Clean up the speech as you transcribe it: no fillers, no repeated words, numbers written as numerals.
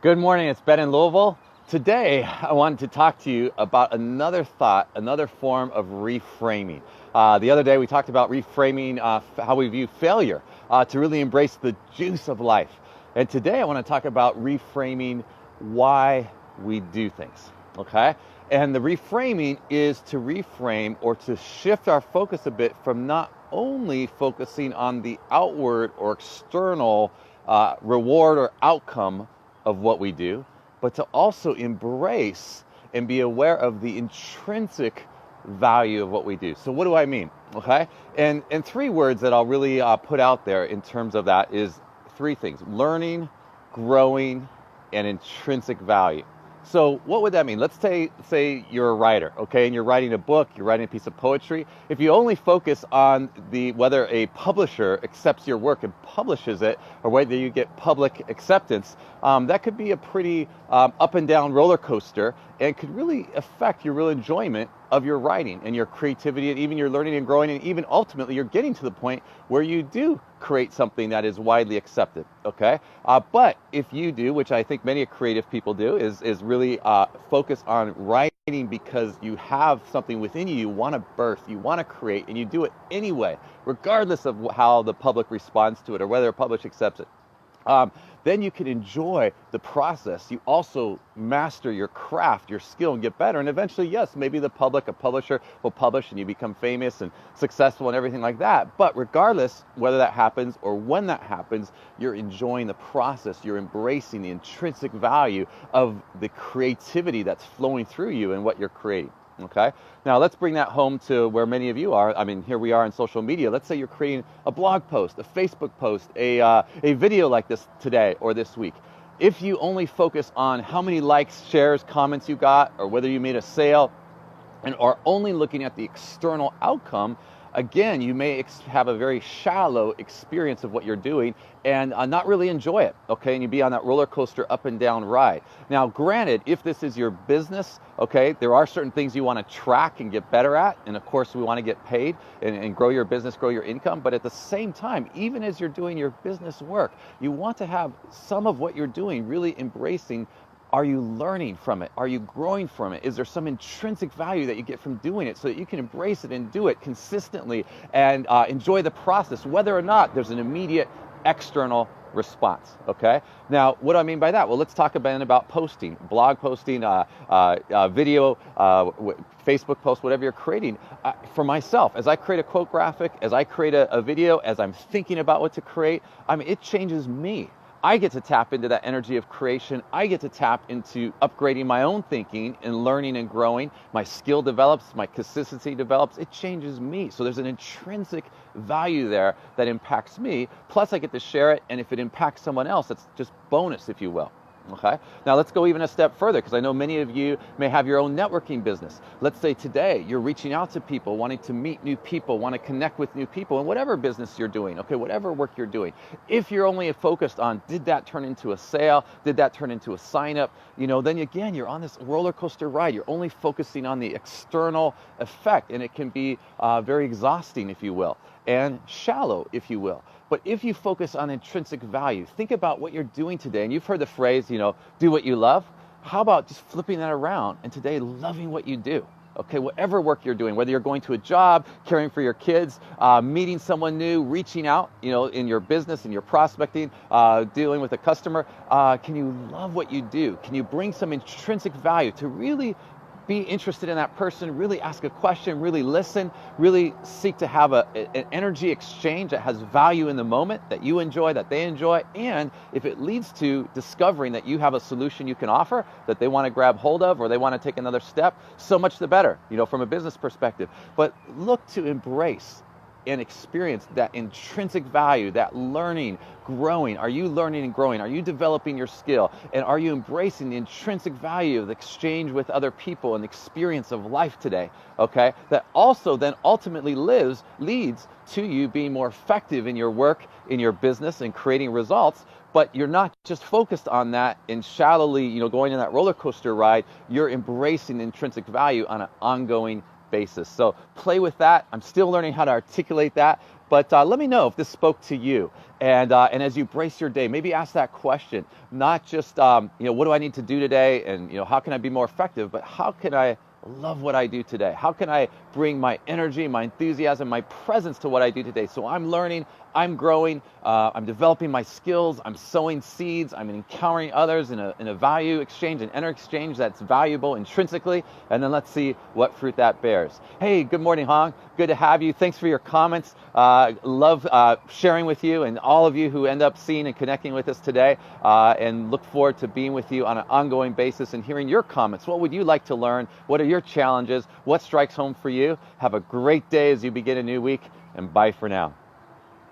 Good morning, it's Ben in Louisville. Today, I wanted to talk to you about another thought, another form of reframing. The other day, we talked about reframing how we view failure to really embrace the juice of life. And today, I want to talk about reframing why we do things, okay? And the reframing is to reframe or to shift our focus a bit from not only focusing on the outward or external reward or outcome of what we do, but to also embrace and be aware of the intrinsic value of what we do. So what do I mean? Okay, and three words that I'll really put out there in terms of that is three things: learning, growing, and intrinsic value. So what would that mean? Let's say you're a writer, okay, and you're writing a book, you're writing a piece of poetry. If you only focus on whether a publisher accepts your work and publishes it, or whether you get public acceptance, that could be a pretty up and down roller coaster, and could really affect your real enjoyment of your writing and your creativity, and even your learning and growing, and even ultimately you're getting to the point where you do create something that is widely accepted, okay? But if you do, which I think many creative people do, is really focus on writing because you have something within you want to birth, you want to create, and you do it anyway, regardless of how the public responds to it or whether a publisher accepts it. Then you can enjoy the process. You also master your craft, your skill, and get better. And eventually, yes, maybe a publisher will publish and you become famous and successful and everything like that. But regardless whether that happens or when that happens, you're enjoying the process. You're embracing the intrinsic value of the creativity that's flowing through you and what you're creating. Okay, now let's bring that home to where many of you are. I mean, here we are in social media. Let's say you're creating a blog post, a Facebook post, a video like this today or this week. If you only focus on how many likes, shares, comments you got, or whether you made a sale, and are only looking at the external outcome, again, you may have a very shallow experience of what you're doing and not really enjoy it, okay? And you be on that roller coaster up and down ride. Now, granted, if this is your business, okay, there are certain things you want to track and get better at, and of course, we want to get paid and grow your business, grow your income, but at the same time, even as you're doing your business work, you want to have some of what you're doing really embracing. Are you learning from it? Are you growing from it? Is there some intrinsic value that you get from doing it so that you can embrace it and do it consistently and enjoy the process, whether or not there's an immediate external response, okay? Now, what do I mean by that? Well, let's talk about posting, blog posting, video, Facebook post, whatever you're creating. For myself, as I create a quote graphic, as I create a video, as I'm thinking about what to create, I mean, it changes me. I get to tap into that energy of creation. I get to tap into upgrading my own thinking and learning and growing. My skill develops, my consistency develops. It changes me. So there's an intrinsic value there that impacts me. Plus I get to share it, and if it impacts someone else, it's just bonus, if you will. Okay. Now let's go even a step further, because I know many of you may have your own networking business. Let's say today you're reaching out to people, wanting to meet new people, want to connect with new people in whatever business you're doing, okay, whatever work you're doing. If you're only focused on, did that turn into a sale? Did that turn into a sign up? You know, then again, you're on this roller coaster ride. You're only focusing on the external effect, and it can be very exhausting, if you will, and shallow, if you will. But if you focus on intrinsic value, think about what you're doing today. And you've heard the phrase, you know, do what you love. How about just flipping that around and today loving what you do? Okay, whatever work you're doing, whether you're going to a job, caring for your kids, meeting someone new, reaching out, you know, in your business, in your prospecting, dealing with a customer, can you love what you do? Can you bring some intrinsic value to really be interested in that person, really ask a question, really listen, really seek to have an energy exchange that has value in the moment, that you enjoy, that they enjoy, and if it leads to discovering that you have a solution you can offer that they want to grab hold of or they want to take another step, so much the better, you know, from a business perspective. But look to embrace and experience that intrinsic value, that learning, growing. Are you learning and growing? Are you developing your skill? And are you embracing the intrinsic value of the exchange with other people and the experience of life today? Okay, that also then ultimately leads to you being more effective in your work, in your business, and creating results. But you're not just focused on that and shallowly, you know, going in that roller coaster ride. You're embracing the intrinsic value on an ongoing basis. So play with that. I'm still learning how to articulate that, But let me know if this spoke to you. And as you brace your day, maybe ask that question, not just, what do I need to do today? And, how can I be more effective? But how can I love what I do today? How can I bring my energy, my enthusiasm, my presence to what I do today? So I'm learning, I'm growing, I'm developing my skills, I'm sowing seeds, I'm encountering others in a value exchange, an inner exchange that's valuable intrinsically, and then let's see what fruit that bears. Hey, good morning, Hong. Good to have you. Thanks for your comments. Love sharing with you and all of you who end up seeing and connecting with us today, and look forward to being with you on an ongoing basis and hearing your comments. What would you like to learn? What are your challenges? What strikes home for you? Have a great day as you begin a new week, and bye for now.